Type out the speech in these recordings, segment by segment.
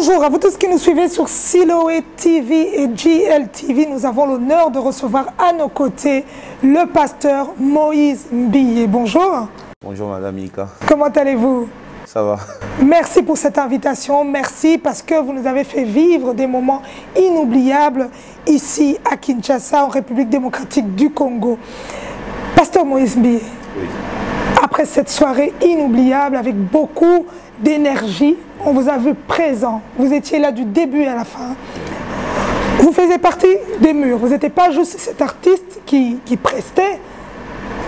Bonjour à vous tous qui nous suivez sur Siloé TV et GLTV. Nous avons l'honneur de recevoir à nos côtés le pasteur Moïse Mbiye. Bonjour. Bonjour Madame Ika. Comment allez-vous? Ça va. Merci pour cette invitation. Merci parce que vous nous avez fait vivre des moments inoubliables ici à Kinshasa, en République démocratique du Congo. Pasteur Moïse Mbiye, Oui. après cette soirée inoubliable avec beaucoup d'énergie, on vous a vu présent. Vous étiez là du début à la fin. Vous faisiez partie des murs. Vous n'étiez pas juste cet artiste qui prestait.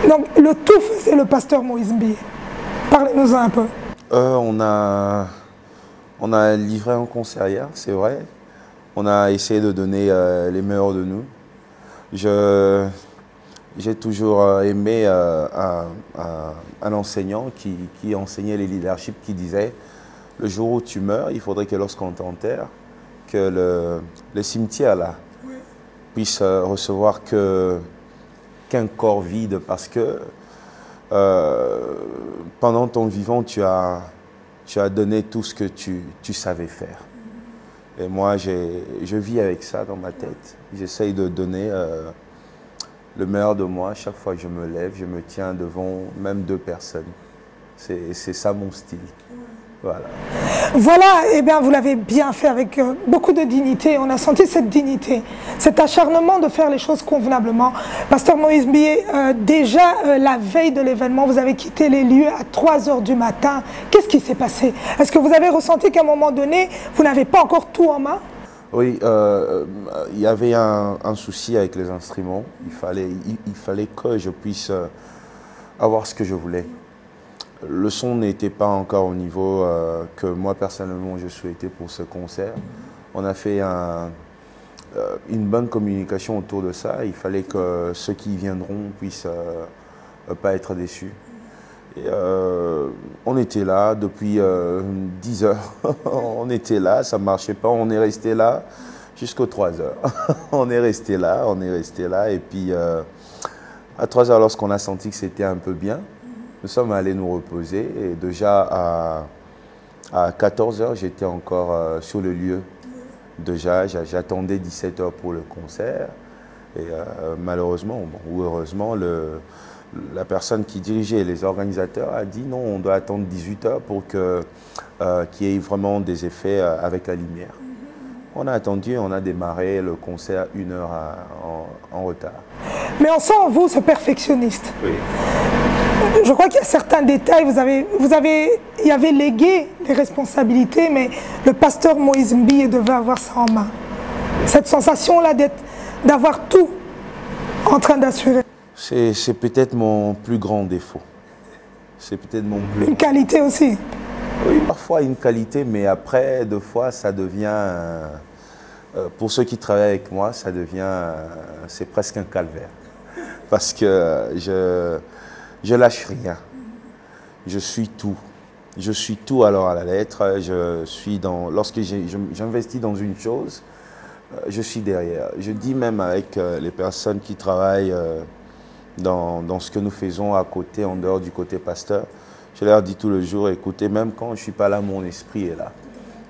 Donc le tout faisait le pasteur Moïse Mbiye. Parlez-nous un peu. On a livré un concert hier, c'est vrai. On a essayé de donner les meilleurs de nous. J'ai toujours aimé un enseignant qui enseignait les leaderships, qui disait « Le jour où tu meurs, il faudrait que lorsqu'on t'enterre, que le cimetière là puisse recevoir qu'un corps vide, parce que pendant ton vivant, tu as donné tout ce que tu savais faire. » Et moi, je vis avec ça dans ma tête. J'essaye de donner le meilleur de moi. Chaque fois que je me lève, je me tiens devant même 2 personnes. C'est ça mon style. Voilà. Voilà, eh bien, vous l'avez bien fait avec beaucoup de dignité. On a senti cette dignité, cet acharnement de faire les choses convenablement. Pasteur Moïse Mbiye, déjà la veille de l'événement, vous avez quitté les lieux à 3 h du matin. Qu'est-ce qui s'est passé? Est-ce que vous avez ressenti qu'à un moment donné, vous n'avez pas encore tout en main? Oui, il y avait un souci avec les instruments. Il fallait que je puisse avoir ce que je voulais. Le son n'était pas encore au niveau que moi personnellement je souhaitais pour ce concert. On a fait une bonne communication autour de ça. Il fallait que ceux qui viendront puissent pas être déçus. Et, on était là depuis 10 heures. On était là, ça ne marchait pas. On est resté là jusqu'aux 3 heures. On est resté là. Et puis à 3 heures, lorsqu'on a senti que c'était un peu bien, nous sommes allés nous reposer. Et déjà à 14 heures, j'étais encore sur le lieu. Déjà, j'attendais 17 heures pour le concert. Et malheureusement, ou heureusement, la personne qui dirigeait, les organisateurs, a dit non, on doit attendre 18 heures pour qu'il y ait vraiment des effets avec la lumière. On a attendu, on a démarré le concert 1 heure en retard. Mais on sent en vous ce perfectionniste. Oui. Je crois qu'il y a certains détails, il y avait légué les responsabilités, mais le pasteur Moïse Mbiye devait avoir ça en main. Cette sensation-là d'avoir tout en train d'assurer. C'est peut-être mon plus grand défaut. C'est peut-être mon plus... Une qualité aussi. Oui, parfois une qualité, mais après, 2 fois, ça devient... pour ceux qui travaillent avec moi, ça devient... c'est presque un calvaire. Parce que je lâche rien. Je suis tout. Je suis tout alors à la lettre. Lorsque j'investis dans une chose, je suis derrière. Je dis même avec les personnes qui travaillent dans ce que nous faisons à côté, en dehors du côté pasteur, je leur dis tout le jour, écoutez, même quand je ne suis pas là, mon esprit est là.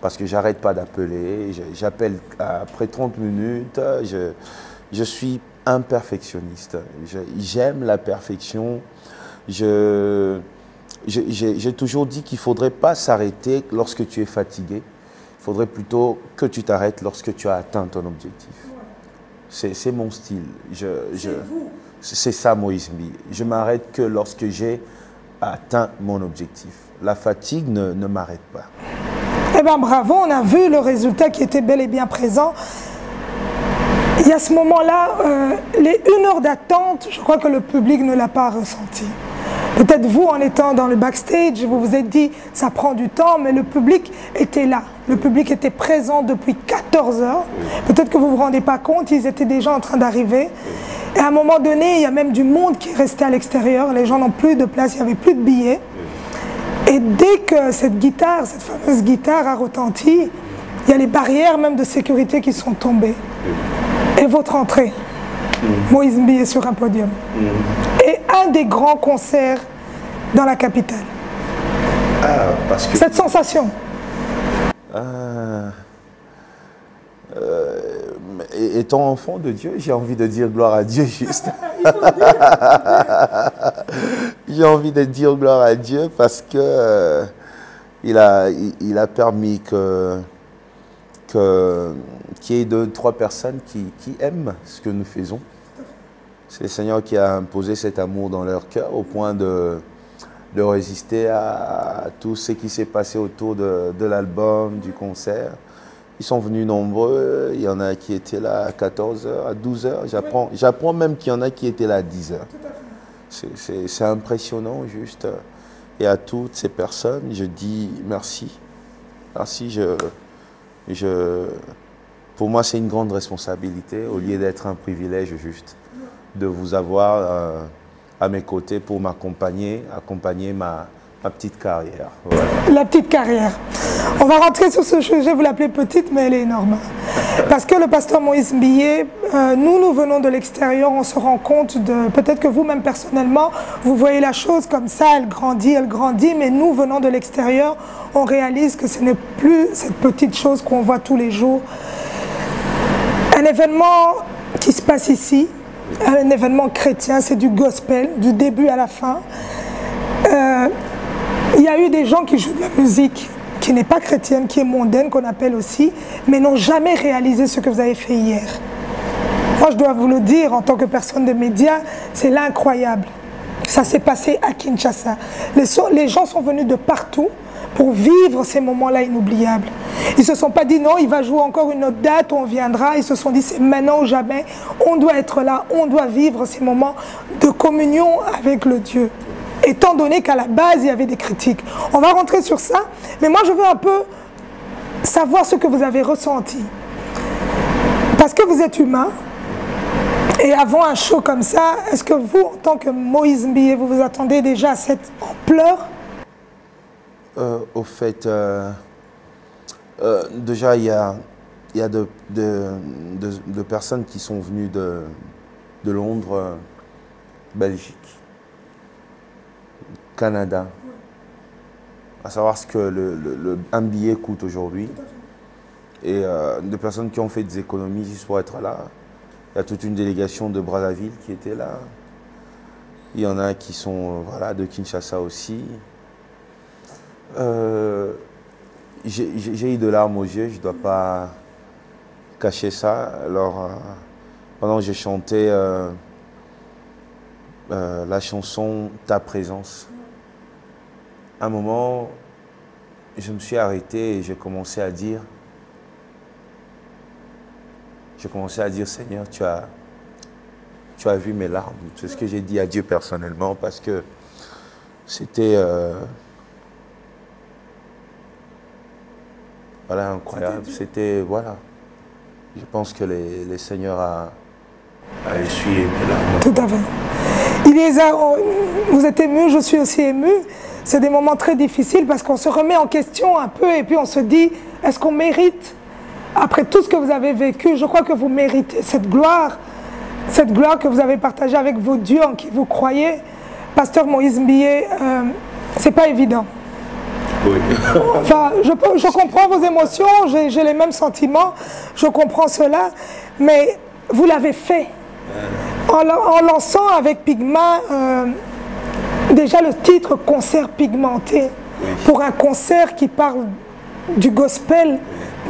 Parce que j'arrête pas d'appeler, j'appelle après 30 minutes, je suis un perfectionniste. J'aime la perfection. J'ai toujours dit qu'il ne faudrait pas s'arrêter lorsque tu es fatigué. Il faudrait plutôt que tu t'arrêtes lorsque tu as atteint ton objectif. C'est mon style. C'est ça, Moïse Mbiye. Je m'arrête que lorsque j'ai atteint mon objectif. La fatigue ne m'arrête pas. Eh bien, bravo, on a vu le résultat qui était bel et bien présent. Il y a ce moment-là, les 1 heure d'attente, je crois que le public ne l'a pas ressenti. Peut-être vous, en étant dans le backstage, vous vous êtes dit, ça prend du temps, mais le public était là. Le public était présent depuis 14 heures. Peut-être que vous ne vous rendez pas compte, ils étaient déjà en train d'arriver. Et à un moment donné, il y a même du monde qui restait à l'extérieur. Les gens n'ont plus de place, il n'y avait plus de billets. Et dès que cette guitare, cette fameuse guitare a retenti, il y a les barrières même de sécurité qui sont tombées. Et votre entrée, Moïse Mbiye sur un podium. Et un des grands concerts dans la capitale. Parce que... Cette sensation. Étant enfant de Dieu, j'ai envie de dire gloire à Dieu juste. J'ai envie de dire gloire à Dieu parce que il a permis qu'il y ait 2-3 personnes qui aiment ce que nous faisons. C'est le Seigneur qui a imposé cet amour dans leur cœur au point de résister à tout ce qui s'est passé autour de l'album, du concert. Ils sont venus nombreux, il y en a qui étaient là à 14h, à 12h. J'apprends même qu'il y en a qui étaient là à 10h. C'est impressionnant juste. Et à toutes ces personnes, je dis merci. Merci, pour moi c'est une grande responsabilité au lieu d'être un privilège juste de vous avoir à mes côtés pour accompagner ma petite carrière. Voilà. La petite carrière. On va rentrer sur ce sujet, vous l'appelez petite, mais elle est énorme. Parce que le pasteur Moïse Mbié, nous venons de l'extérieur, on se rend compte de, peut-être que vous-même personnellement, vous voyez la chose comme ça, elle grandit, mais nous venons de l'extérieur, on réalise que ce n'est plus cette petite chose qu'on voit tous les jours. Un événement qui se passe ici, un événement chrétien, c'est du gospel, du début à la fin. Il y a eu des gens qui jouent de la musique, qui n'est pas chrétienne, qui est mondaine, qu'on appelle aussi, mais n'ont jamais réalisé ce que vous avez fait hier. Moi, je dois vous le dire, en tant que personne de médias, c'est l'incroyable. Ça s'est passé à Kinshasa. Les gens sont venus de partout pour vivre ces moments-là inoubliables. Ils ne se sont pas dit non, il va jouer encore une autre date, on viendra. Ils se sont dit c'est maintenant ou jamais, on doit être là, on doit vivre ces moments de communion avec le Dieu. Étant donné qu'à la base, il y avait des critiques. On va rentrer sur ça, mais moi je veux un peu savoir ce que vous avez ressenti. Parce que vous êtes humain, et avant un show comme ça, est-ce que vous, en tant que Moïse Mbié, vous vous attendez déjà à cette ampleur? Au fait, déjà il y a de personnes qui sont venues de Londres, Belgique, Canada, à savoir ce que un billet coûte aujourd'hui, et de personnes qui ont fait des économies juste pour être là. Il y a toute une délégation de Brazzaville qui était là. Il y en a qui sont voilà, de Kinshasa aussi. J'ai eu de larmes aux yeux, je ne dois pas cacher ça. Alors, pendant que j'ai chanté la chanson « Ta présence », à un moment, je me suis arrêté et j'ai commencé à dire, Seigneur, tu as vu mes larmes. C'est ce que j'ai dit à Dieu personnellement parce que c'était voilà, incroyable. C'était, voilà, je pense que le Seigneur a essuyé mes larmes. Tout à fait. Vous êtes ému, je suis aussi ému. C'est des moments très difficiles parce qu'on se remet en question un peu et puis on se dit, est-ce qu'on mérite, après tout ce que vous avez vécu, je crois que vous méritez cette gloire que vous avez partagée avec vos dieux en qui vous croyez. Pasteur Moïse Mbié, c'est pas évident. Oui. Enfin, je comprends vos émotions, j'ai les mêmes sentiments, je comprends cela, mais vous l'avez fait. En lançant avec Pygma, déjà le titre « Concert pigmenté », oui. Pour un concert qui parle du gospel,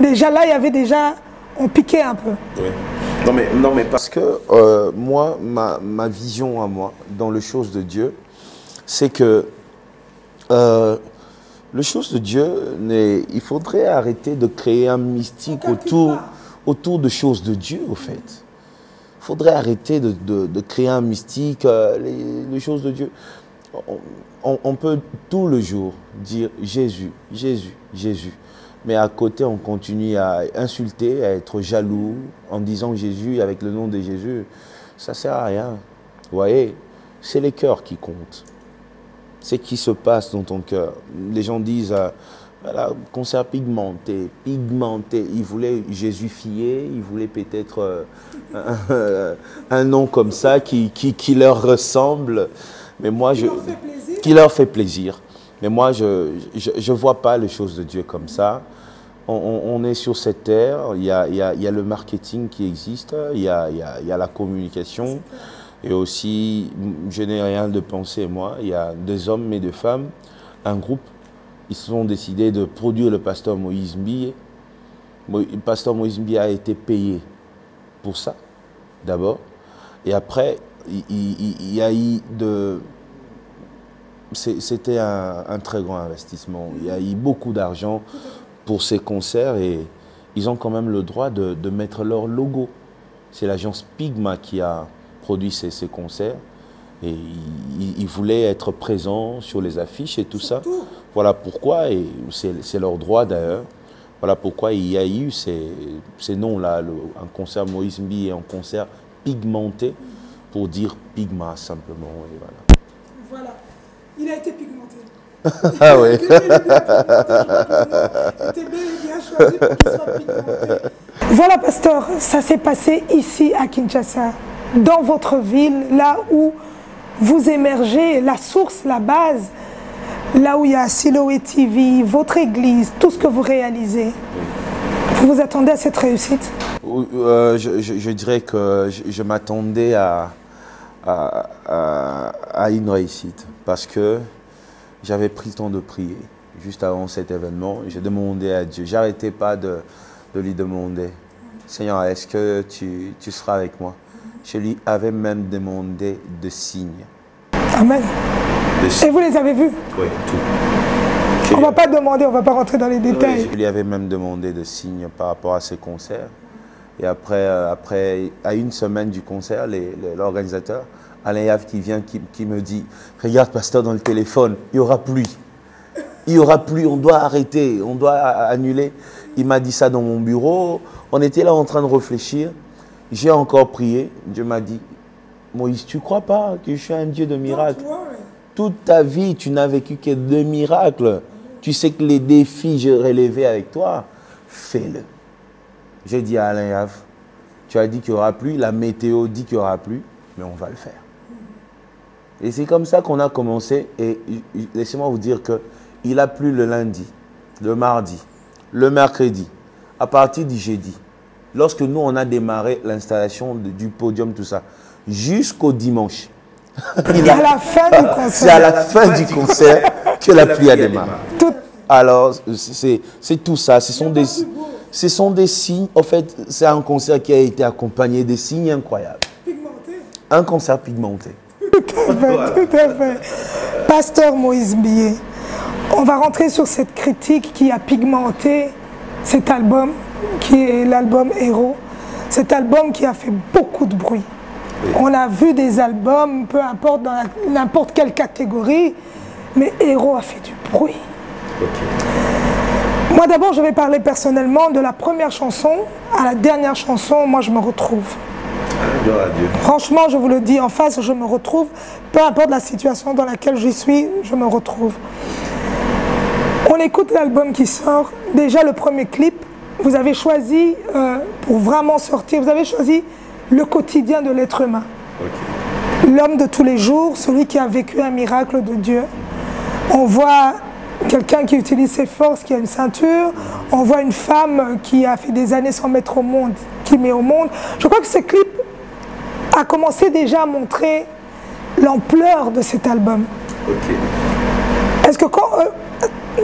déjà là, il y avait déjà, on piquait un peu. Oui. Non mais parce que moi, ma vision à moi, dans les choses de Dieu, c'est que les choses de Dieu, il faudrait arrêter de créer un mystique autour de choses de Dieu, au fait. Il faudrait arrêter de créer un mystique, les choses de Dieu. On peut tout le jour dire Jésus, Jésus, Jésus. Mais à côté, on continue à insulter, à être jaloux en disant Jésus avec le nom de Jésus. Ça ne sert à rien. Vous voyez, c'est les cœurs qui comptent. C'est ce qui se passe dans ton cœur. Les gens disent, voilà, concert pigmenté. Ils voulaient jésuifier, ils voulaient peut-être un nom comme ça qui leur ressemble. Mais moi, qui leur fait plaisir. Mais moi, je ne vois pas les choses de Dieu comme ça. On est sur cette terre, il y a le marketing qui existe, il y a la communication. Et aussi, je n'ai rien de pensé, moi. Il y a des hommes et des femmes, un groupe, ils se sont décidés de produire le pasteur Moïse Mbiye. Le pasteur Moïse Mbiye a été payé pour ça, d'abord. Et après, il y a eu de... C'était un très grand investissement. Il y a eu beaucoup d'argent pour ces concerts et ils ont quand même le droit de mettre leur logo. C'est l'agence Pigma qui a produit ces concerts et ils voulaient être présents sur les affiches et tout ça. Voilà pourquoi, et c'est leur droit d'ailleurs, voilà pourquoi il y a eu ces noms-là, un concert Moïse Mbiye et un concert pigmenté pour dire Pigma simplement. Et voilà. Il a été pigmenté. Ah oui. Il était bel et bien choisi pour qu'il soit pigmenté. Voilà, pasteur, ça s'est passé ici à Kinshasa, dans votre ville, là où vous émergez, la source, la base, là où il y a Siloé TV, votre église, tout ce que vous réalisez. Vous vous attendez à cette réussite? Je dirais que je m'attendais à une réussite parce que j'avais pris le temps de prier juste avant cet événement. J'ai demandé à Dieu, j'arrêtais pas de lui demander, Seigneur, est-ce que tu seras avec moi? Je lui avais même demandé de signes. Amen. Et vous les avez vus? Oui, tout. On ne va pas demander, on ne va pas rentrer dans les détails. Oui, je lui avais même demandé de signes par rapport à ces concerts. Et après, à une semaine du concert, l'organisateur, Alain Yav, qui vient, qui me dit, regarde pasteur dans le téléphone, il n'y aura plus. Il n'y aura plus, on doit arrêter, on doit annuler. Il m'a dit ça dans mon bureau. On était là en train de réfléchir. J'ai encore prié. Dieu m'a dit, Moïse, tu ne crois pas que je suis un Dieu de miracles? Toute ta vie, tu n'as vécu que de miracles. Tu sais que les défis, j'ai relevés avec toi. Fais-le. J'ai dit à Alain Yav, tu as dit qu'il n'y aura plus, la météo dit qu'il n'y aura plus, mais on va le faire. Et c'est comme ça qu'on a commencé. Et laissez-moi vous dire qu'il a plu le lundi, le mardi, le mercredi, à partir du jeudi. Lorsque nous, on a démarré l'installation du podium, tout ça, jusqu'au dimanche. À la fin du concert. C'est à la fin du concert que la pluie a démarré. Alors, c'est tout ça. Ce sont des signes. En fait, c'est un concert qui a été accompagné de signes incroyables. Pigmenté. Un concert pigmenté. Tout à fait. Pasteur Moïse Mbiye, on va rentrer sur cette critique qui a pigmenté cet album, qui est l'album Héros. Cet album qui a fait beaucoup de bruit. Oui. On a vu des albums, peu importe dans n'importe quelle catégorie, mais Héros a fait du bruit. Okay. Moi d'abord, je vais parler personnellement de la première chanson à la dernière chanson. Moi, je me retrouve. Franchement, je vous le dis en face, je me retrouve. Peu importe la situation dans laquelle je suis, je me retrouve. On écoute l'album qui sort. Déjà, le premier clip, vous avez choisi, pour vraiment sortir, vous avez choisi le quotidien de l'être humain. Okay. L'homme de tous les jours, celui qui a vécu un miracle de Dieu. On voit quelqu'un qui utilise ses forces, qui a une ceinture. On voit une femme qui a fait des années sans mettre au monde, qui met au monde. Je crois que ce clip a commencé déjà à montrer l'ampleur de cet album. Okay. Est-ce que quand...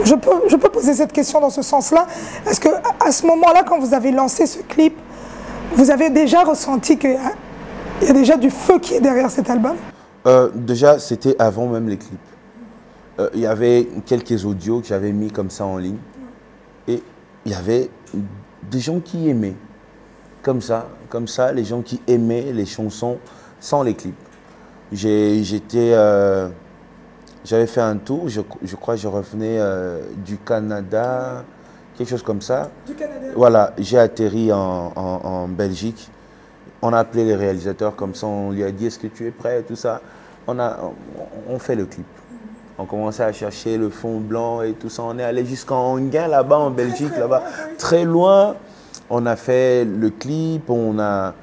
je peux poser cette question dans ce sens-là. Est-ce qu'à ce moment-là, quand vous avez lancé ce clip, vous avez déjà ressenti qu'il y a déjà du feu qui est derrière cet album? Déjà, c'était avant même les clips. Il y avait quelques audios que j'avais mis comme ça en ligne. Et il y avait des gens qui aimaient. Comme ça, les gens qui aimaient les chansons sans les clips. J'avais fait un tour, je crois que je revenais du Canada, quelque chose comme ça. Du Canada. Voilà, j'ai atterri en Belgique. On a appelé les réalisateurs comme ça, on lui a dit est-ce que tu es prêt, tout ça. On fait le clip. On commençait à chercher le fond blanc et tout ça. On est allé jusqu'en Enghien là-bas en Belgique, là-bas, très loin. On a fait le clip, on a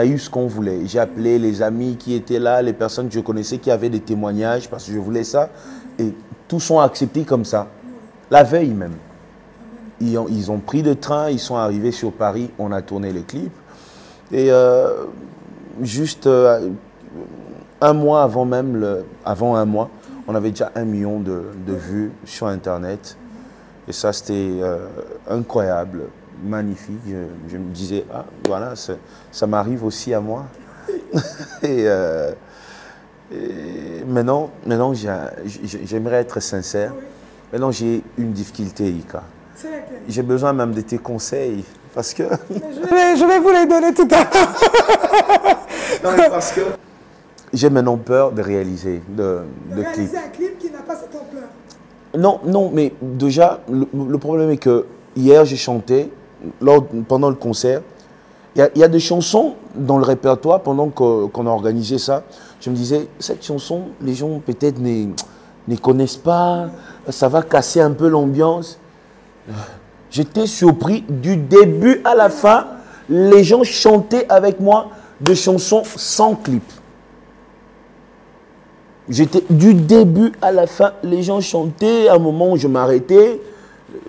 eu ce qu'on voulait. J'ai appelé les amis qui étaient là, les personnes que je connaissais qui avaient des témoignages parce que je voulais ça. Et tous sont acceptés comme ça, la veille même. Ils ont pris le train, ils sont arrivés sur Paris, on a tourné les clips. Et juste un mois avant même, avant un mois, on avait déjà 1 million de vues sur Internet. Et ça, c'était incroyable, magnifique. Je me disais, ah, voilà, ça m'arrive aussi à moi. et maintenant j'aimerais être sincère. Maintenant, j'ai une difficulté, Ika. J'ai besoin même de tes conseils. Parce que... je vais vous les donner tout à l'heure. Non, mais parce que j'ai maintenant peur de réaliser de réaliser un clip qui n'a pas cette ampleur. Non, mais déjà, le problème est que hier, j'ai chanté, pendant le concert, il y a des chansons dans le répertoire, pendant qu'on a organisé ça, je me disais, cette chanson, les gens peut-être ne connaissent pas, ça va casser un peu l'ambiance. J'étais surpris, du début à la fin, les gens chantaient avec moi des chansons sans clip. J'étais du début à la fin, les gens chantaient, à un moment où je m'arrêtais,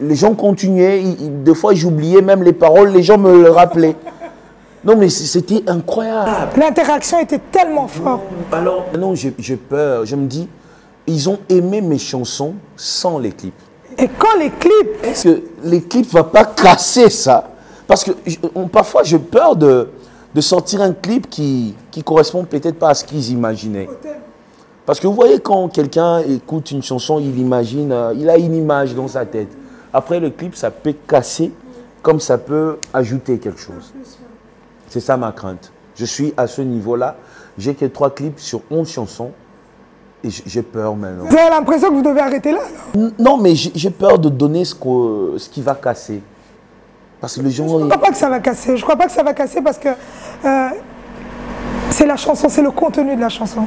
les gens continuaient, des fois j'oubliais même les paroles, les gens me le rappelaient. Non mais c'était incroyable. L'interaction était tellement forte. Alors, non, j'ai peur, je me dis, ils ont aimé mes chansons sans les clips. Et quand les clips... Est-ce que les clips ne vont pas casser ça? Parce que parfois j'ai peur de sortir un clip qui correspond peut-être pas à ce qu'ils imaginaient. Parce que vous voyez, quand quelqu'un écoute une chanson, il imagine, il a une image dans sa tête. Après le clip, ça peut casser comme ça peut ajouter quelque chose. C'est ça ma crainte. Je suis à ce niveau-là. J'ai que 3 clips sur 11 chansons. Et j'ai peur maintenant. Vous avez l'impression que vous devez arrêter là? Non, mais j'ai peur de donner ce qui va casser. Parce que les gens... Je ne crois pas que ça va casser. Je ne crois pas que ça va casser parce que c'est la chanson, c'est le contenu de la chanson.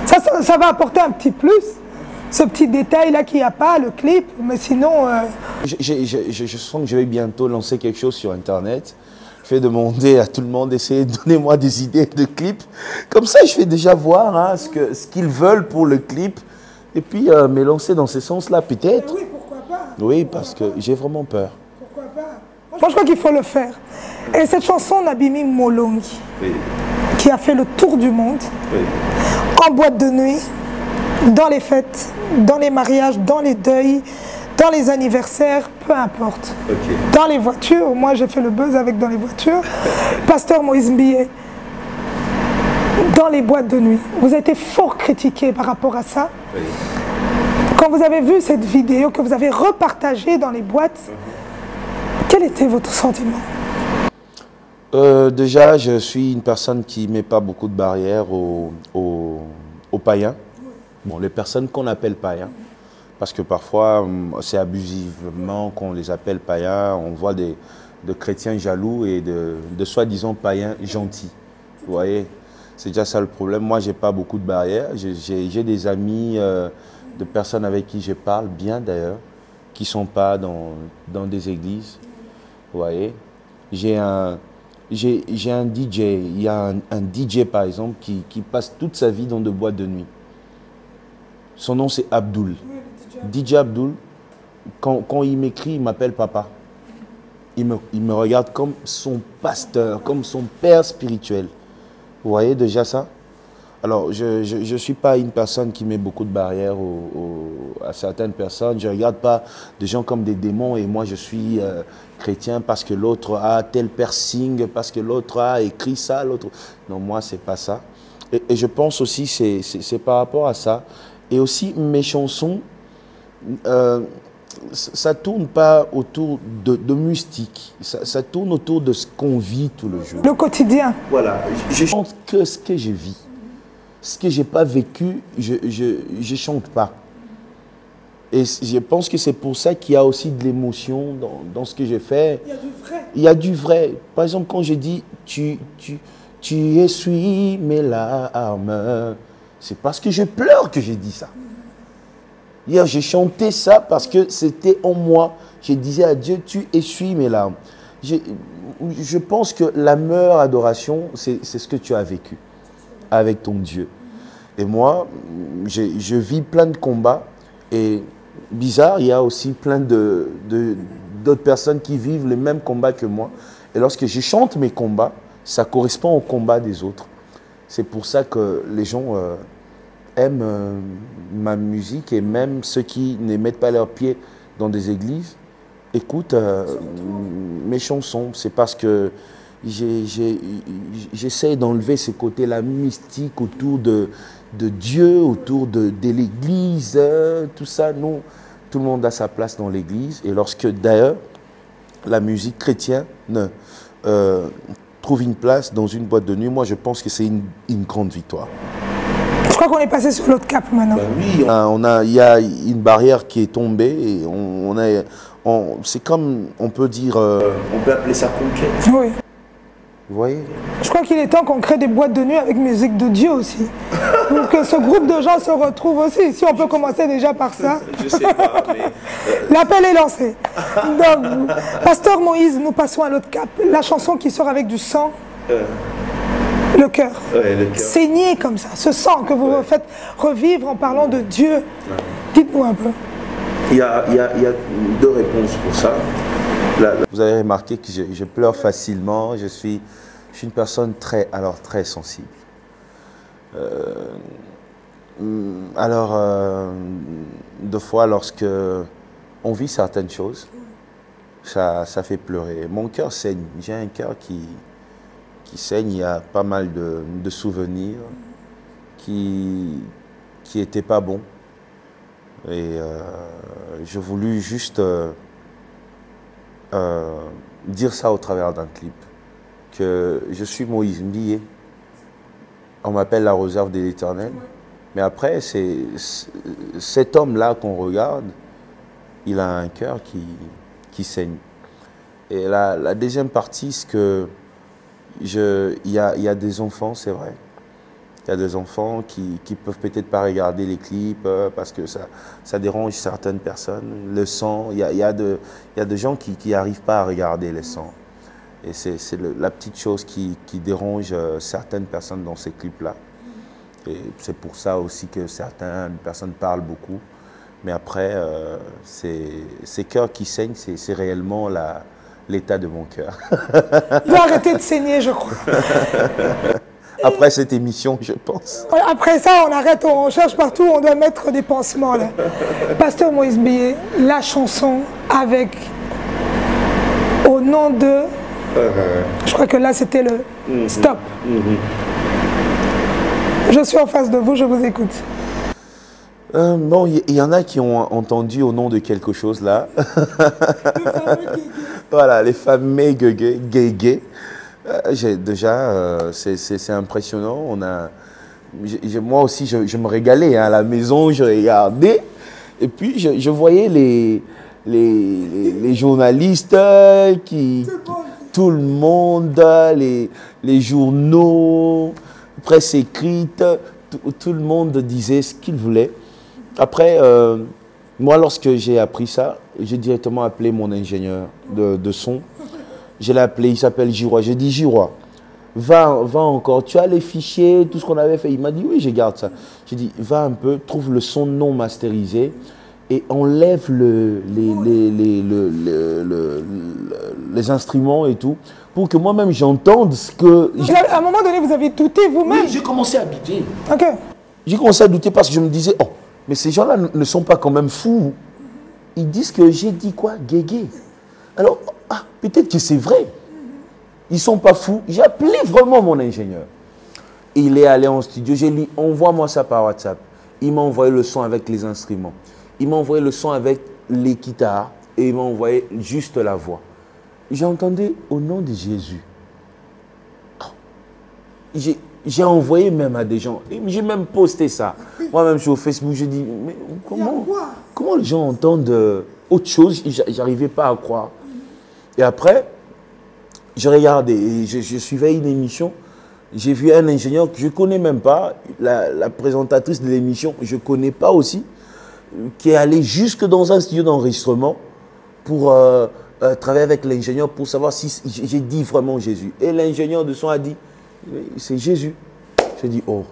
Ça va apporter un petit plus. Ce petit détail-là qu'il n'y a pas, le clip. Mais sinon... Je sens que je vais bientôt lancer quelque chose sur Internet. Je vais demander à tout le monde d'essayer de donner moi des idées de clips. Comme ça, je vais déjà voir ce qu'ils veulent pour le clip. Et puis, me lancer dans ce sens-là, peut-être. Oui, pourquoi pas? Oui, parce que j'ai vraiment peur. Pourquoi pas? Moi, je crois qu'il faut le faire. Et cette chanson, Nabimi Molongi, qui a fait le tour du monde, en boîte de nuit, dans les fêtes, dans les mariages, dans les deuils, dans les anniversaires, peu importe. Dans les voitures, moi j'ai fait le buzz avec dans les voitures. Pasteur Moïse Mbié, dans les boîtes de nuit. Vous avez été fort critiqué par rapport à ça. Quand vous avez vu cette vidéo, que vous avez repartagée dans les boîtes, quel était votre sentiment? Déjà, je suis une personne qui ne met pas beaucoup de barrières aux païens. Bon, les personnes qu'on appelle païens. Parce que parfois, c'est abusivement qu'on les appelle païens. On voit de chrétiens jaloux et de soi-disant païens gentils. Vous voyez, c'est déjà ça le problème. Moi, je n'ai pas beaucoup de barrières. J'ai des amis, de personnes avec qui je parle bien d'ailleurs, qui ne sont pas dans des églises. Vous voyez, j'ai un DJ. Il y a un DJ, par exemple, qui passe toute sa vie dans de boîtes de nuit. Son nom, c'est Abdul. DJ Abdul, quand il m'écrit, il m'appelle papa. Il me regarde comme son pasteur, comme son père spirituel. Vous voyez déjà ça? Alors, je ne suis pas une personne qui met beaucoup de barrières à certaines personnes. Je ne regarde pas des gens comme des démons et moi je suis chrétien parce que l'autre a tel piercing, parce que l'autre a écrit ça, l'autre... Non, moi, ce n'est pas ça. Et je pense aussi que c'est par rapport à ça. Et aussi, mes chansons, ça ne tourne pas autour de mystique. Ça tourne autour de ce qu'on vit tout le jour. Le quotidien. Voilà. Je chante que ce que je vis. Ce que je n'ai pas vécu, je ne chante pas. Et je pense que c'est pour ça qu'il y a aussi de l'émotion dans ce que je fais. Il y a du vrai. Il y a du vrai. Par exemple, quand je dis tu essuies mes larmes, c'est parce que je pleure que j'ai dit ça. Hier, j'ai chanté ça parce que c'était en moi. Je disais à Dieu, tu essuies mes larmes. Je pense que la meilleure adoration, c'est ce que tu as vécu avec ton Dieu. Et moi, je vis plein de combats. Et bizarre, il y a aussi plein d'autres personnes qui vivent les mêmes combats que moi. Et lorsque je chante mes combats, ça correspond au combat des autres. C'est pour ça que les gens aiment ma musique, et même ceux qui ne mettent pas leurs pieds dans des églises écoutent mes chansons. C'est parce que j'essaie d'enlever ce côté-là mystique autour de Dieu, autour de l'église, tout ça. Non, tout le monde a sa place dans l'église. Et lorsque d'ailleurs la musique chrétienne trouve une place dans une boîte de nuit, moi je pense que c'est une grande victoire. Je crois qu'on est passé sur l'autre cap maintenant. Ben oui, il y a une barrière qui est tombée et c'est comme, on peut dire, on peut appeler ça conquête. Oui. Vous voyez? Je crois qu'il est temps qu'on crée des boîtes de nuit avec musique de Dieu aussi. Pour que ce groupe de gens se retrouve aussi. Si on peut commencer déjà par ça. Je sais pas, mais... L'appel est lancé. Donc, Pasteur Moïse, nous passons à l'autre cap. La chanson qui sort avec du sang. Le cœur. Ouais, le cœur. Saigner comme ça. Ce sang que vous faites revivre en parlant de Dieu. Ouais. Dites-nous un peu. Il y a deux réponses pour ça. Vous avez remarqué que je pleure facilement. Je suis une personne très sensible. Deux fois, lorsque on vit certaines choses, ça fait pleurer. Mon cœur saigne. J'ai un cœur qui saigne. Il y a pas mal de souvenirs qui n'étaient pas bons. Et j'ai voulu juste dire ça au travers d'un clip, que je suis Moïse Mbié, on m'appelle la réserve de l'Éternel, mais après c'est cet homme-là qu'on regarde, il a un cœur qui saigne. Et la deuxième partie, c'est que il y a des enfants, c'est vrai. Il y a des enfants qui peuvent peut-être pas regarder les clips parce que ça dérange certaines personnes. Le sang, il y a des gens qui n'arrivent pas à regarder le sang. Et c'est la petite chose qui dérange certaines personnes dans ces clips-là. Et c'est pour ça aussi que certaines personnes parlent beaucoup. Mais après, ces cœurs qui saignent, c'est réellement l'état de mon cœur. Il doit arrêter de saigner, je crois. Après cette émission, je pense. Après ça, on arrête, on cherche partout, on doit mettre des pansements là. Pasteur Moïse Mbié, la chanson avec au nom de... Je crois que là, c'était le stop. Je suis en face de vous, je vous écoute. Bon, il y en a qui ont entendu au nom de quelque chose là. Voilà, les fameux guégués. Déjà, c'est impressionnant. Moi aussi, je me régalais à la maison, je regardais. Et puis, je voyais les journalistes, tout le monde, les journaux, presse écrite, tout le monde disait ce qu'il voulait. Après, moi, lorsque j'ai appris ça, j'ai directement appelé mon ingénieur de son. Je l'ai appelé, il s'appelle Girois. J'ai dit, Girois, va encore, tu as les fichiers, tout ce qu'on avait fait. Il m'a dit, oui, je garde ça. J'ai dit, va un peu, trouve le son non masterisé et enlève les instruments et tout, pour que moi-même j'entende ce que... À un moment donné, vous avez douté vous-même? Oui, j'ai commencé à douter. Ok. J'ai commencé à douter parce que je me disais, oh, mais ces gens-là ne sont pas quand même fous. Ils disent que j'ai dit quoi? Guégué. Alors... Ah, peut-être que c'est vrai. Ils ne sont pas fous. J'ai appelé vraiment mon ingénieur. Il est allé en studio. J'ai dit, envoie-moi ça par WhatsApp. Il m'a envoyé le son avec les instruments. Il m'a envoyé le son avec les guitares. Et il m'a envoyé juste la voix. J'ai entendu au nom de Jésus. J'ai envoyé même à des gens. J'ai même posté ça. Moi-même sur Facebook, je dis, mais comment les gens entendent autre chose? J'arrivais pas à croire. Et après, je regardais, je suivais une émission, j'ai vu un ingénieur que je ne connais même pas, la présentatrice de l'émission, je ne connais pas aussi, qui est allée jusque dans un studio d'enregistrement pour travailler avec l'ingénieur pour savoir si j'ai dit vraiment Jésus. Et l'ingénieur de son a dit, c'est Jésus. J'ai dit, oh.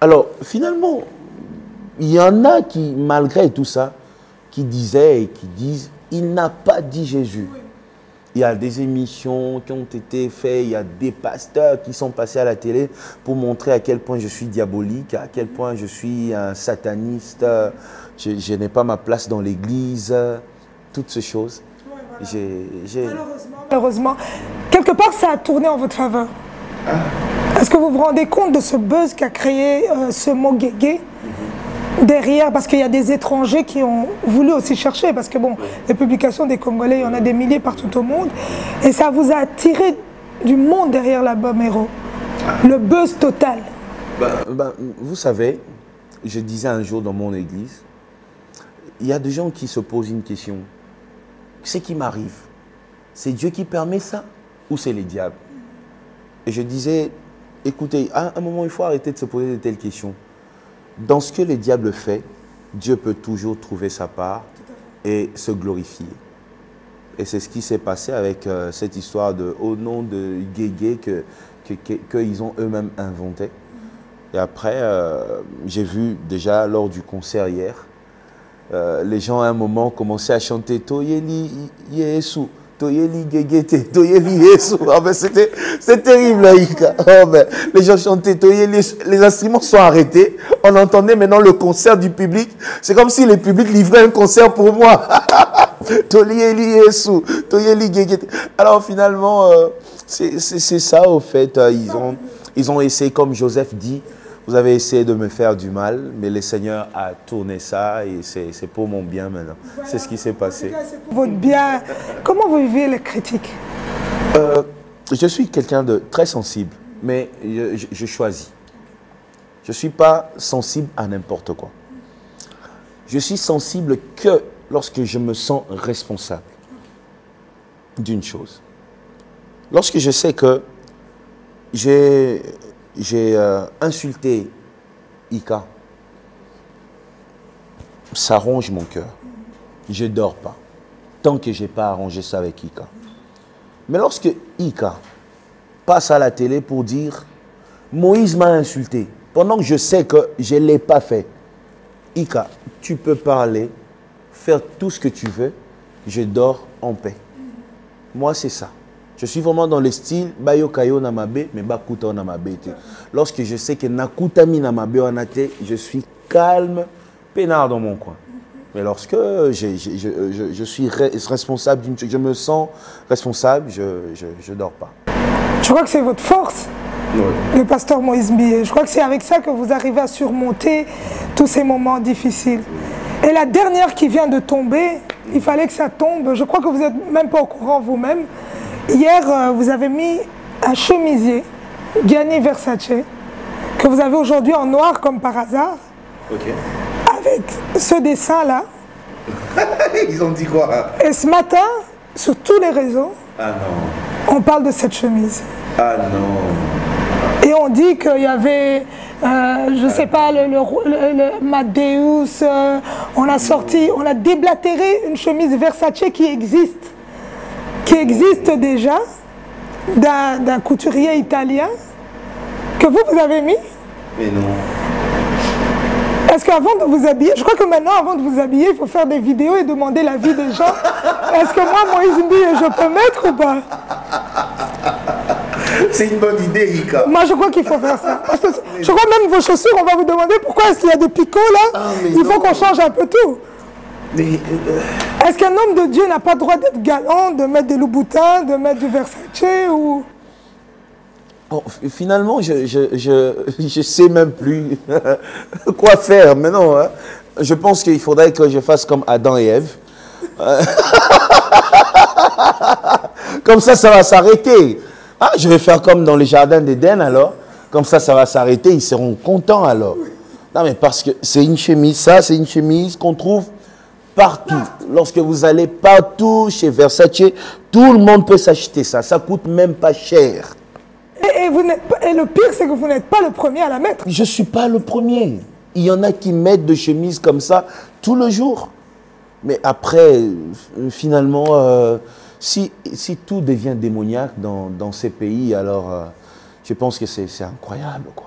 Alors, finalement, il y en a qui, malgré tout ça, qui disaient et qui disent, il n'a pas dit Jésus. Il y a des émissions qui ont été faites, il y a des pasteurs qui sont passés à la télé pour montrer à quel point je suis diabolique, à quel point je suis un sataniste, je n'ai pas ma place dans l'église, toutes ces choses. Ouais, voilà. Malheureusement, quelque part ça a tourné en votre faveur. Est-ce que vous vous rendez compte de ce buzz qu'a créé ce mot guégué derrière, parce qu'il y a des étrangers qui ont voulu aussi chercher, parce que bon, les publications des Congolais, il y en a des milliers partout au monde, et ça vous a attiré du monde derrière l'album Héros. Le buzz total. Vous savez, je disais un jour dans mon église, il y a des gens qui se posent une question. Ce qui m'arrive, c'est Dieu qui permet ça ou c'est les diables? Et je disais, écoutez, à un moment, il faut arrêter de se poser de telles questions. Dans ce que le diable fait, Dieu peut toujours trouver sa part et se glorifier. Et c'est ce qui s'est passé avec cette histoire de au nom de Guégué qu'ils ont eux-mêmes inventé. Et après, j'ai vu déjà lors du concert hier, les gens à un moment commençaient à chanter Toyeli Yesu. Toyeli Gegete, Toyeli Yesu. Oh, c'est terrible, là, Ika. Oh, les gens chantaient Toyeli, les instruments sont arrêtés. On entendait maintenant le concert du public. C'est comme si le public livrait un concert pour moi. Toyeli Yesu, Toyeli Gegete. Alors finalement, c'est ça au fait. Ils ont essayé, comme Joseph dit, vous avez essayé de me faire du mal, mais le Seigneur a tourné ça et c'est pour mon bien maintenant. Voilà, c'est ce qui s'est passé. C'est pour votre bien. Comment vous vivez les critiques? Je suis quelqu'un de très sensible, mais je choisis. Je ne suis pas sensible à n'importe quoi. Je suis sensible que lorsque je me sens responsable d'une chose. Lorsque je sais que j'ai insulté Ika, ça ronge mon cœur. Je ne dors pas tant que je n'ai pas arrangé ça avec Ika. Mais lorsque Ika passe à la télé pour dire « Moïse m'a insulté », pendant que je sais que je ne l'ai pas fait, Ika, tu peux parler, faire tout ce que tu veux, je dors en paix. Moi, c'est ça. Je suis vraiment dans le style Bayo Kayo Namabe, mais Bakuta Namabe. Lorsque je sais que Nakutami Namabe Anate, je suis calme, peinard dans mon coin. Mais lorsque je suis responsable d'une chose, je me sens responsable, je ne dors pas. Je crois que c'est votre force, oui. Le pasteur Moïse Mbié. Je crois que c'est avec ça que vous arrivez à surmonter tous ces moments difficiles. Et la dernière qui vient de tomber, il fallait que ça tombe. Je crois que vous n'êtes même pas au courant vous-même. Hier, vous avez mis un chemisier, Gianni Versace, que vous avez aujourd'hui en noir comme par hasard. Ok. Avec ce dessin-là. Ils ont dit quoi? Et ce matin, sur tous les réseaux, on parle de cette chemise. Ah non. Et on dit qu'il y avait, je ne sais pas, le Madeus, on a sorti, on a déblatéré une chemise Versace qui existe déjà, d'un couturier italien, que vous avez mis. Mais non. Est-ce qu'avant de vous habiller, je crois que maintenant, avant de vous habiller, il faut faire des vidéos et demander l'avis des gens. Est-ce que moi, Moïse Mbié, je peux mettre ou pas? C'est une bonne idée, Ika. Moi, je crois qu'il faut faire ça. Parce que je crois même vos chaussures, on va vous demander pourquoi est-ce qu'il y a des picots là. Il faut qu'on change un peu tout. Est-ce qu'un homme de Dieu n'a pas le droit d'être galant, de mettre des Louboutins, de mettre du Versace ou... Bon, finalement, je sais même plus quoi faire. Mais non, hein. Je pense qu'il faudrait que je fasse comme Adam et Ève. Comme ça va s'arrêter. Ah, je vais faire comme dans le jardin d'Éden alors. Comme ça va s'arrêter. Ils seront contents alors. Non, mais parce que c'est une chemise, ça, c'est une chemise qu'on trouve partout. Lorsque vous allez partout chez Versace, tout le monde peut s'acheter ça. Ça coûte même pas cher. Et le pire, c'est que vous n'êtes pas le premier à la mettre. Je ne suis pas le premier. Il y en a qui mettent de chemises comme ça tout le jour. Mais après, finalement, si tout devient démoniaque dans ces pays, alors je pense que c'est incroyable, quoi.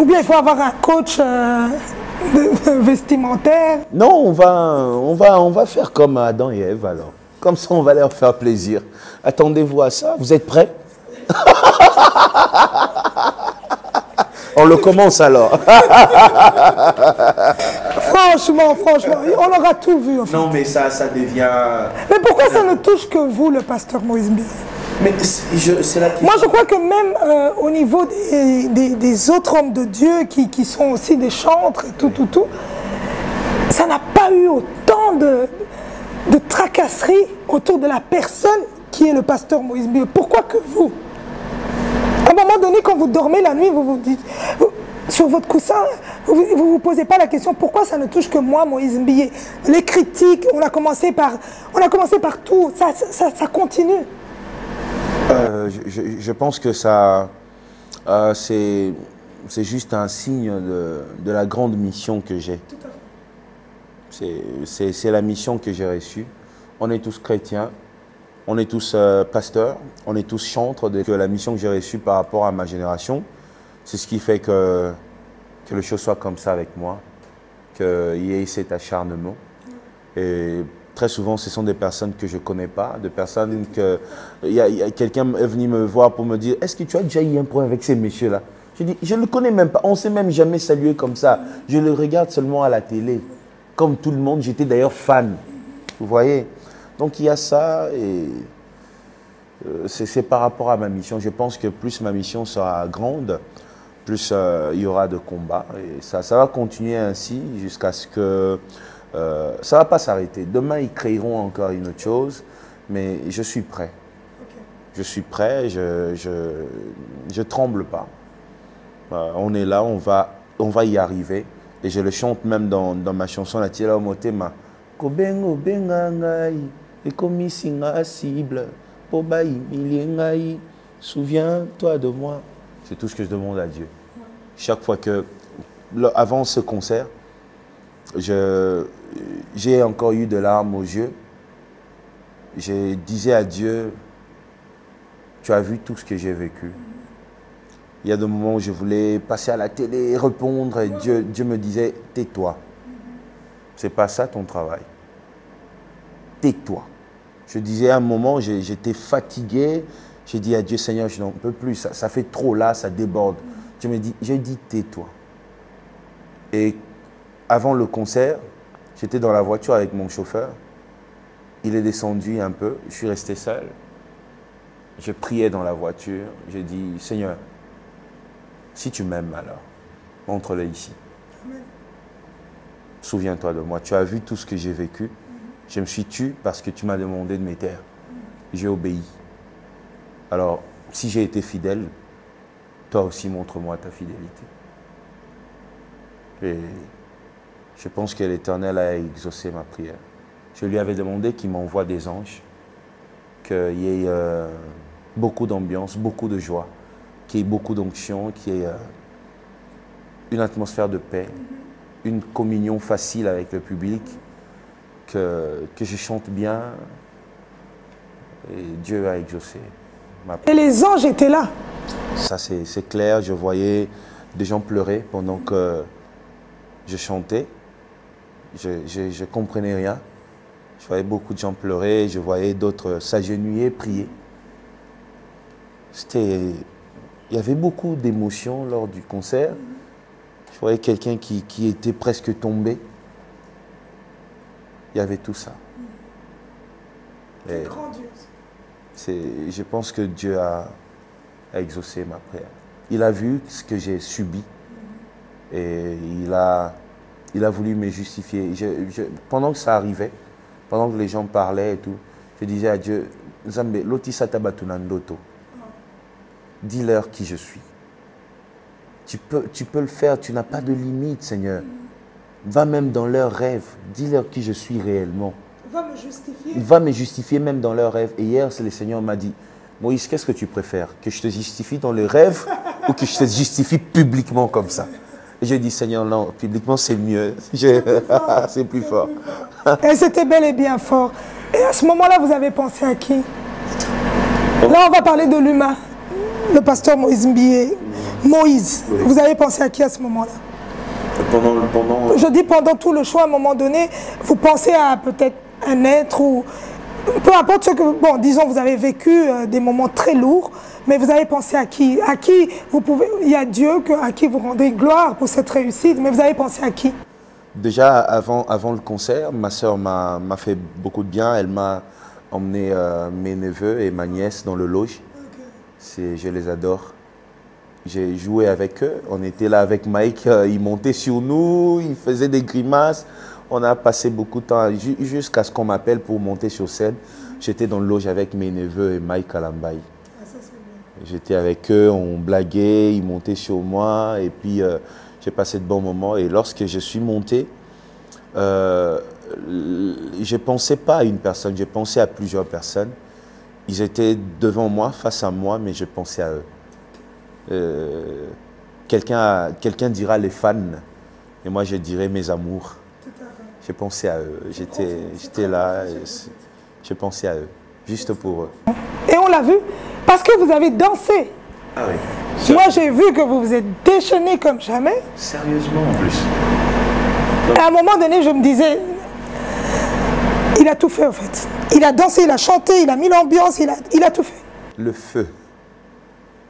Ou bien il faut avoir un coach vestimentaire? Non, on va faire comme Adam et Ève alors. Comme ça, on va leur faire plaisir. Attendez-vous à ça. Vous êtes prêts? On le commence alors. Franchement, on aura tout vu. En fait. Non, mais ça devient... Mais pourquoi ça ne touche que vous, le pasteur Moïse Mbié? Mais c'est la question. Moi, je crois que même au niveau des autres hommes de Dieu qui sont aussi des chantres et tout, ça n'a pas eu autant de tracasseries autour de la personne qui est le pasteur Moïse Mbié. Pourquoi que vous? À un moment donné, quand vous dormez la nuit, vous vous dites, sur votre coussin, vous ne vous posez pas la question pourquoi ça ne touche que moi, Moïse Mbié. Les critiques, on a commencé par tout, ça continue. Je pense que ça, c'est juste un signe de la grande mission que j'ai. C'est la mission que j'ai reçue. On est tous chrétiens, on est tous pasteurs, on est tous chantres de la mission que j'ai reçue par rapport à ma génération. C'est ce qui fait que les choses soient comme ça avec moi, qu'il y ait cet acharnement. Et très souvent, ce sont des personnes que je ne connais pas, des personnes que... Quelqu'un est venu me voir pour me dire « Est-ce que tu as déjà eu un problème avec ces messieurs-là » Je dis « Je ne le connais même pas, on ne s'est même jamais salué comme ça. Je le regarde seulement à la télé. » Comme tout le monde, j'étais d'ailleurs fan. Vous voyez? Donc il y a ça et c'est par rapport à ma mission. Je pense que plus ma mission sera grande, plus il y aura de combats. Et ça va continuer ainsi jusqu'à ce que... ça ne va pas s'arrêter. Demain, ils créeront encore une autre chose, mais je suis prêt. Okay. Je suis prêt, je tremble pas. On est là, on va y arriver. Et je le chante même dans ma chanson, la Tila Omotema. Kobengo benga ngai, et komisinga cible, pobai miliengai, souviens-toi de moi. C'est tout ce que je demande à Dieu. Chaque fois que, avant ce concert, j'ai encore eu de larmes aux yeux. Je disais à Dieu, tu as vu tout ce que j'ai vécu. Il y a des moments où je voulais passer à la télé et répondre et Dieu me disait, tais-toi. C'est pas ça ton travail. Tais-toi. Je disais à un moment, j'étais fatigué. J'ai dit à Dieu, Seigneur, je n'en peux plus. Ça fait trop là, ça déborde. J'ai dit, tais-toi. Et avant le concert, j'étais dans la voiture avec mon chauffeur. Il est descendu un peu. Je suis resté seul. Je priais dans la voiture. J'ai dit, Seigneur, si tu m'aimes alors, montre-le ici. Souviens-toi de moi. Tu as vu tout ce que j'ai vécu. Je me suis tué parce que tu m'as demandé de me taire. J'ai obéi. Alors, si j'ai été fidèle, toi aussi montre-moi ta fidélité. Et je pense que l'Éternel a exaucé ma prière. Je lui avais demandé qu'il m'envoie des anges, qu'il y ait beaucoup d'ambiance, beaucoup de joie, qu'il y ait beaucoup d'onction, qu'il y ait une atmosphère de paix, une communion facile avec le public, que je chante bien. Et Dieu a exaucé ma prière. Et les anges étaient là? Ça, c'est clair. Je voyais des gens pleurer pendant que je chantais. Je ne comprenais rien. Je voyais beaucoup de gens pleurer. Je voyais d'autres s'agenouiller, prier. Il y avait beaucoup d'émotions lors du concert. Je voyais quelqu'un qui était presque tombé. Il y avait tout ça. C'est grandiose. Je pense que Dieu a exaucé ma prière. Il a vu ce que j'ai subi et il a voulu me justifier. Pendant que ça arrivait, pendant que les gens parlaient et tout, je disais à Dieu, Nzambe, loti satabatunandoto. Dis-leur qui je suis. Tu peux le faire, tu n'as pas de limite, Seigneur. Va même dans leurs rêves, dis-leur qui je suis réellement. Va me justifier. Va me justifier même dans leurs rêves. Et hier, le Seigneur m'a dit, Moïse, qu'est-ce que tu préfères? Que je te justifie dans les rêves ou que je te justifie publiquement comme ça? Et j'ai dit, Seigneur, non, publiquement c'est mieux. C'est plus fort. Et c'était bel et bien fort. Et à ce moment-là, vous avez pensé à qui? Là, on va parler de l'humain. Le pasteur Moïse Mbié. Moïse, oui. Vous avez pensé à qui à ce moment-là? Je dis pendant tout le choix, à un moment donné, vous pensez à peut-être un être ou... Peu importe ce que... Bon, disons, vous avez vécu des moments très lourds, mais vous avez pensé à qui? À qui vous pouvez... Il y a Dieu à qui vous rendez gloire pour cette réussite, mais vous avez pensé à qui? Déjà, avant le concert, ma soeur m'a fait beaucoup de bien. Elle m'a emmené mes neveux et ma nièce dans le lodge. Je les adore. J'ai joué avec eux. On était là avec Mike. Il montait sur nous, il faisait des grimaces. On a passé beaucoup de temps jusqu'à ce qu'on m'appelle pour monter sur scène. J'étais dans le lodge avec mes neveux et Mike Kalambaï. J'étais avec eux, on blaguait, ils montaient sur moi et puis j'ai passé de bons moments. Et lorsque je suis monté, je ne pensais pas à une personne, j'ai pensé à plusieurs personnes. Ils étaient devant moi, face à moi, mais je pensais à eux. Quelqu'un dira les fans, et moi je dirais mes amours. J'ai pensé à eux, j'étais là, j'ai pensé à eux, juste pour eux. Et on l'a vu, parce que vous avez dansé. Ah oui. Moi j'ai vu que vous vous êtes déchaîné comme jamais. Sérieusement en plus. À un moment donné, je me disais, il a tout fait en fait. Il a dansé, il a chanté, il a mis l'ambiance, il a tout fait. Le feu.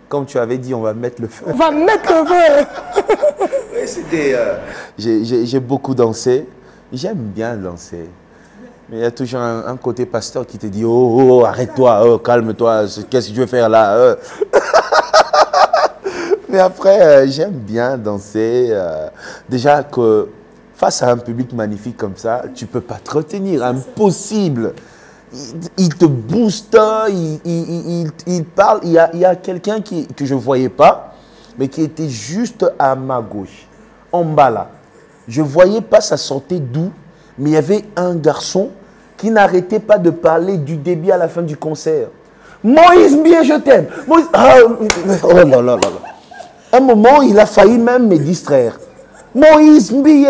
Comme tu avais dit, on va mettre le feu. On va mettre le feu. Oui, c'était... J'ai beaucoup dansé. J'aime bien danser. Mais il y a toujours un côté pasteur qui te dit « Oh, arrête-toi, oh, calme-toi, qu'est-ce que tu veux faire là ?» Mais après, j'aime bien danser. Déjà que face à un public magnifique comme ça, tu ne peux pas te retenir, impossible. Il te booste, il parle. Il y a quelqu'un que je ne voyais pas, mais qui était juste à ma gauche, en bas là. Je ne voyais pas, ça sortait d'où, mais il y avait un garçon qui n'arrêtait pas de parler du début à la fin du concert. Moïse Mbié, je t'aime. Moïse... Ah, oh là là là là. À un moment, il a failli même me distraire. Moïse Mbié,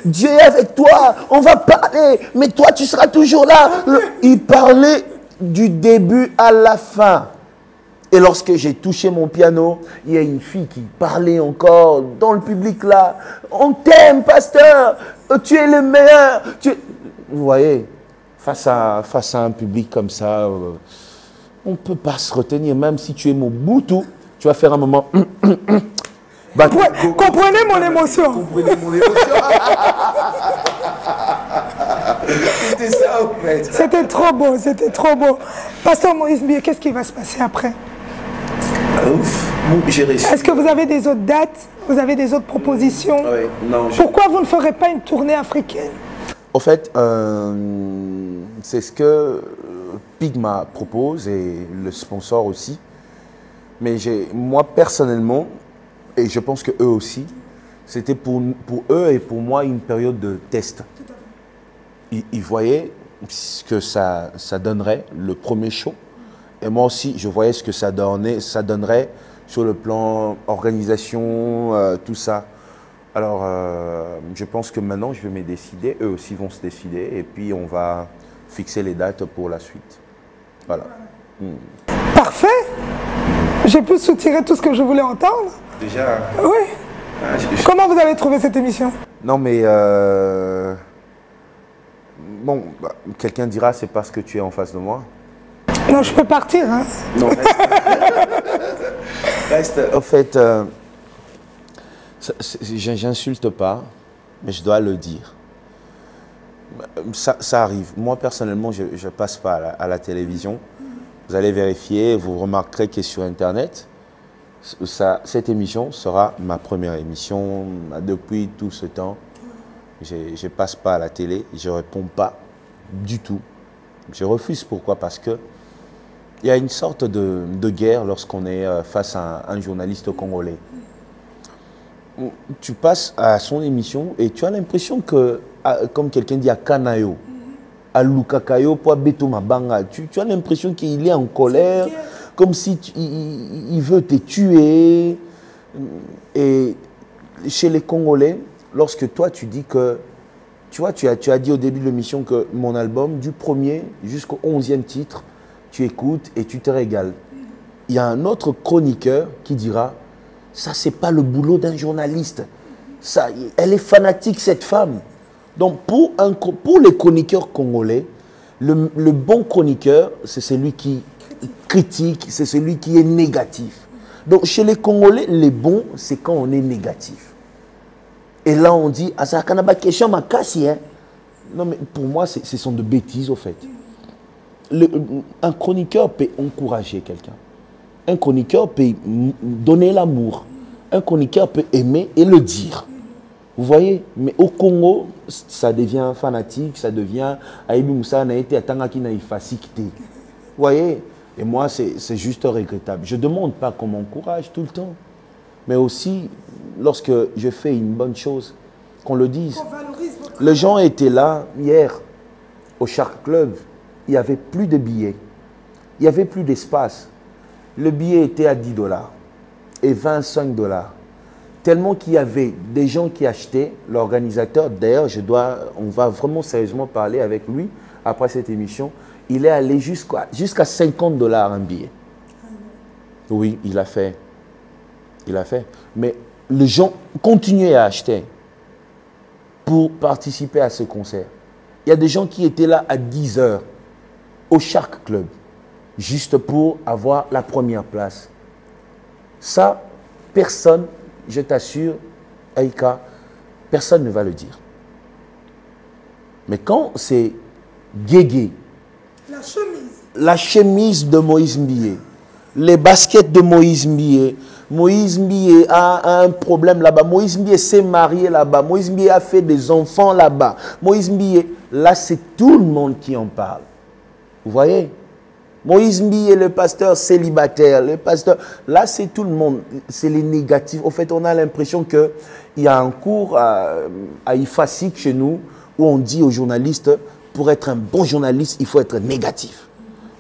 Dieu est avec toi, on va parler, mais toi tu seras toujours là. Il parlait du début à la fin. Et lorsque j'ai touché mon piano, il y a une fille qui parlait encore dans le public là. On t'aime, pasteur, tu es le meilleur. Vous voyez, face à un public comme ça, on ne peut pas se retenir, même si tu es mon boutou, tu vas faire un moment... Bah, comprenez mon émotion. Comprenez mon émotion. C'était ça, en fait. C'était trop beau, c'était trop beau. Pasteur Moïse Mbié, qu'est-ce qui va se passer après? Ouf, j'ai réussi. Est-ce que vous avez des autres dates? Vous avez des autres propositions? Oui, non. Pourquoi vous ne ferez pas une tournée africaine? En fait, c'est ce que Pigma propose et le sponsor aussi. Mais moi, personnellement, et je pense qu'eux aussi, c'était pour eux et pour moi une période de test. Ils voyaient ce que ça donnerait, le premier show. Et moi aussi, je voyais ce que ça donnerait sur le plan organisation, tout ça. Alors, je pense que maintenant, je vais me décider. Eux aussi vont se décider. Et puis, on va fixer les dates pour la suite. Voilà. Parfait. J'ai pu soutirer tout ce que je voulais entendre. Déjà. Oui. Comment vous avez trouvé cette émission? Non, mais... Bon, quelqu'un dira, c'est parce que tu es en face de moi. Non, je peux partir. Hein. Non, reste. En fait, j'insulte pas, mais je dois le dire. Ça arrive. Moi, personnellement, je ne passe pas à la télévision. Vous allez vérifier, vous remarquerez que sur Internet, cette émission sera ma première émission depuis tout ce temps. Je ne passe pas à la télé, je ne réponds pas du tout. Je refuse. Pourquoi? Parce que il y a une sorte de guerre lorsqu'on est face à un journaliste congolais. Tu passes à son émission et tu as l'impression que, comme quelqu'un dit à Kanayo, à Lukakayo, pour Beto Mabanga, tu as l'impression qu'il est en colère, comme si il veut te tuer. Et chez les Congolais, lorsque toi tu dis que, tu vois, tu as dit au début de l'émission que mon album, du premier jusqu'au 11e titre, tu écoutes et tu te régales. Il y a un autre chroniqueur qui dira, ça c'est pas le boulot d'un journaliste. Ça, elle est fanatique, cette femme. Donc, pour les chroniqueurs congolais, le bon chroniqueur, c'est celui qui critique, c'est celui qui est négatif. Donc, chez les Congolais, les bons, c'est quand on est négatif. Et là, on dit, ah, ça n'a pas question, ma casse, hein. Non, mais pour moi, ce sont de bêtises, au fait. Un chroniqueur peut encourager quelqu'un. Un chroniqueur peut donner l'amour. Un chroniqueur peut aimer et le dire. Vous voyez? Mais au Congo, ça devient fanatique, ça devient... Vous voyez? Et moi, c'est juste regrettable. Je ne demande pas qu'on m'encourage tout le temps. Mais aussi, lorsque je fais une bonne chose, qu'on le dise. Les gens étaient là hier, au Shark Club. Il n'y avait plus de billets. Il n'y avait plus d'espace. Le billet était à 10 $ et 25 $. Tellement qu'il y avait des gens qui achetaient, l'organisateur, d'ailleurs, on va vraiment sérieusement parler avec lui après cette émission, il est allé jusqu'à 50 $ un billet. Oui, il a fait. Il a fait. Mais les gens continuaient à acheter pour participer à ce concert. Il y a des gens qui étaient là à 10 h au Shark Club, juste pour avoir la première place. Ça, personne, je t'assure, Aïka, personne ne va le dire. Mais quand c'est Guégué, la chemise de Moïse Mbié, les baskets de Moïse Mbié a un problème là-bas. Moïse Mbié s'est marié là-bas. Moïse Mbié a fait des enfants là-bas. Moïse Mbié, là, c'est tout le monde qui en parle. Vous voyez? Moïse Mbié, le pasteur célibataire, le pasteur, là, c'est tout le monde. C'est les négatifs. Au fait, on a l'impression qu'il y a un cours à IFASIC chez nous où on dit aux journalistes, pour être un bon journaliste, il faut être négatif.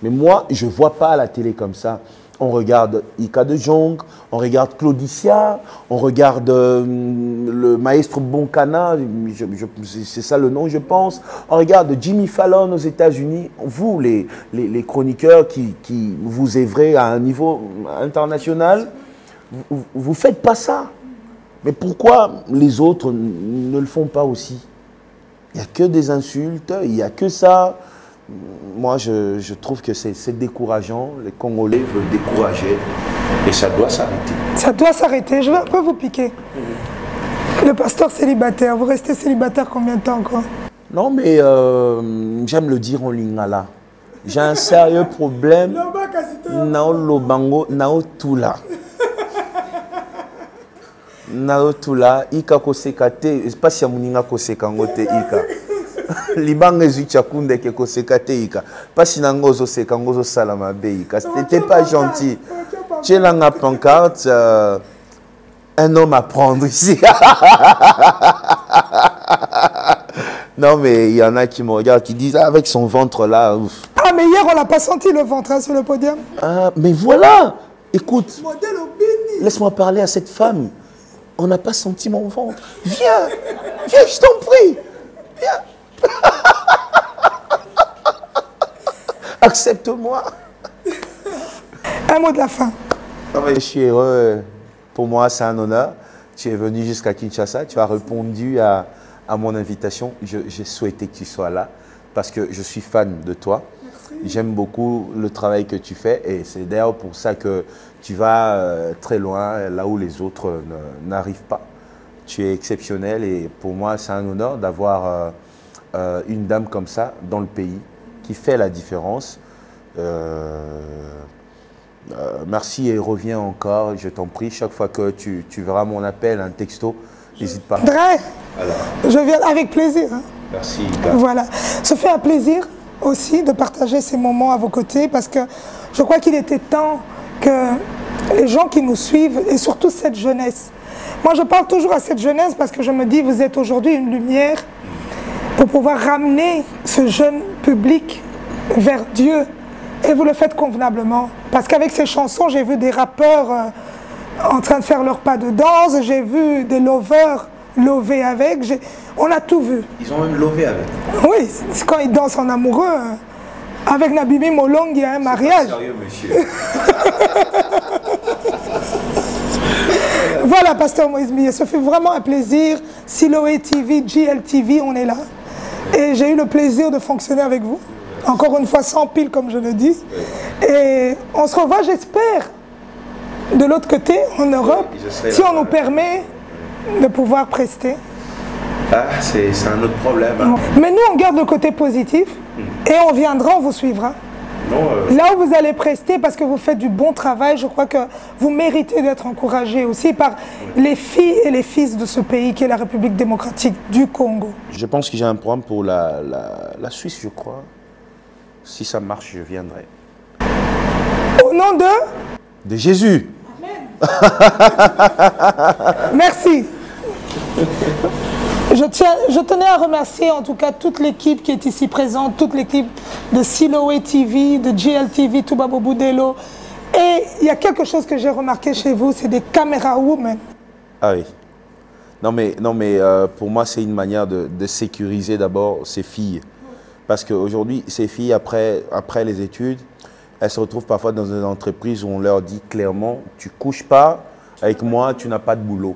Mais moi, je ne vois pas la télé comme ça. On regarde Ika de Jong, on regarde Claudicia, on regarde le maestro Boncana, c'est ça le nom, je pense. On regarde Jimmy Fallon aux États-Unis. Vous, les chroniqueurs qui vous œuvrez à un niveau international, vous ne faites pas ça. Mais pourquoi les autres ne le font pas aussi? Il n'y a que des insultes, il n'y a que ça. Moi, je trouve que c'est décourageant. Les Congolais veulent décourager et ça doit s'arrêter. Ça doit s'arrêter. Je vais un peu vous piquer. Le pasteur célibataire, vous restez célibataire combien de temps encore? Non, mais j'aime le dire en lingala. J'ai un sérieux problème. Nao lobango, nao tula. Nao tula, ika kosekate, c'est pas si amuninga kosekangote ika. Libanga zuchakunde ke kosekate ika. Pas si nangozo sekangozo salama be ika. C'était pas gentil. J'ai la pancarte, un homme à prendre ici. Non, mais il y en a qui me regardent, qui disent, ah, avec son ventre là. Ouf. Ah, mais hier, on n'a pas senti le ventre hein, sur le podium. Ah, mais voilà. Écoute, laisse-moi parler à cette femme. On n'a pas senti mon ventre. Viens, viens, je t'en prie. Viens. Accepte-moi. Un mot de la fin. Je suis heureux. Pour moi, c'est un honneur. Tu es venu jusqu'à Kinshasa. Tu as répondu à mon invitation. J'ai souhaité que tu sois là parce que je suis fan de toi. J'aime beaucoup le travail que tu fais et c'est d'ailleurs pour ça que tu vas très loin, là où les autres n'arrivent pas. Tu es exceptionnel et pour moi, c'est un honneur d'avoir une dame comme ça dans le pays qui fait la différence. Merci et reviens encore, je t'en prie. Chaque fois que tu verras mon appel, un texto, n'hésite pas. Très. Je viens avec plaisir. Hein. Merci. Voilà. Ça fait un plaisir aussi de partager ces moments à vos côtés parce que je crois qu'il était temps que les gens qui nous suivent et surtout cette jeunesse. Moi, je parle toujours à cette jeunesse parce que je me dis, vous êtes aujourd'hui une lumière pour pouvoir ramener ce jeune public vers Dieu. Et vous le faites convenablement. Parce qu'avec ces chansons, j'ai vu des rappeurs en train de faire leur pas de danse, j'ai vu des lovers lover avec, on a tout vu. Ils ont même lové avec. Oui, c'est quand ils dansent en amoureux. Avec Nabimi Molong, il y a un mariage. Sérieux, monsieur. Voilà, pasteur Moïse Mbiye, ça fait vraiment un plaisir. Siloé TV, GLTV, on est là. Et j'ai eu le plaisir de fonctionner avec vous. Encore une fois, sans pile, comme je le dis. Et on se revoit, j'espère, de l'autre côté, en Europe, si on nous permet de pouvoir prester. Ah, c'est un autre problème. Hein. Mais nous, on garde le côté positif et on viendra, on vous suivra. Non, là où vous allez prester, parce que vous faites du bon travail, je crois que vous méritez d'être encouragés aussi par les filles et les fils de ce pays qui est la République démocratique du Congo. Je pense que j'ai un programme pour la Suisse, je crois. Si ça marche, je viendrai. Au nom de Jésus. Amen. Merci. Je tenais à remercier en tout cas toute l'équipe qui est ici présente, toute l'équipe de Siloé TV, de GLTV, Toubabo Boudelo. Et il y a quelque chose que j'ai remarqué chez vous, c'est des caméras women. Ah oui. Non mais pour moi, c'est une manière de sécuriser d'abord ces filles. Parce qu'aujourd'hui, ces filles, après les études, elles se retrouvent parfois dans une entreprise où on leur dit clairement, tu ne couches pas avec moi, tu n'as pas de boulot.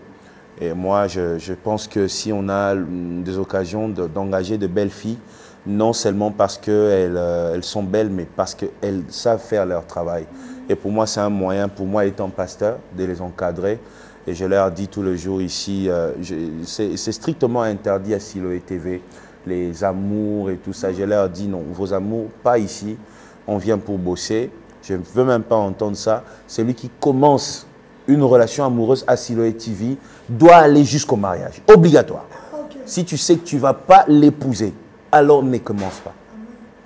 Et moi, je pense que si on a des occasions d'engager de belles filles, non seulement parce qu'elles sont belles, mais parce qu'elles savent faire leur travail. Et pour moi, c'est un moyen, pour moi étant pasteur, de les encadrer. Et je leur dis tout le jour ici, c'est strictement interdit à Siloé TV, les amours et tout ça. Je leur dis non, vos amours, pas ici. On vient pour bosser. Je ne veux même pas entendre ça. Celui qui commence une relation amoureuse à Siloé TV doit aller jusqu'au mariage. Obligatoire. Okay. Si tu sais que tu ne vas pas l'épouser, alors ne commence pas.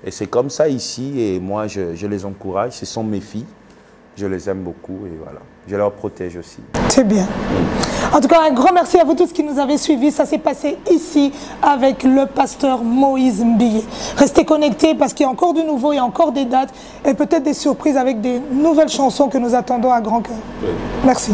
Et c'est comme ça ici. Et moi, je les encourage. Ce sont mes filles. Je les aime beaucoup. Et voilà. Je leur protège aussi. C'est bien. En tout cas, un grand merci à vous tous qui nous avez suivis. Ça s'est passé ici avec le pasteur Moïse Mbiye. Restez connectés parce qu'il y a encore du nouveau, il y a encore des dates et peut-être des surprises avec des nouvelles chansons que nous attendons à grand cœur. Oui. Merci.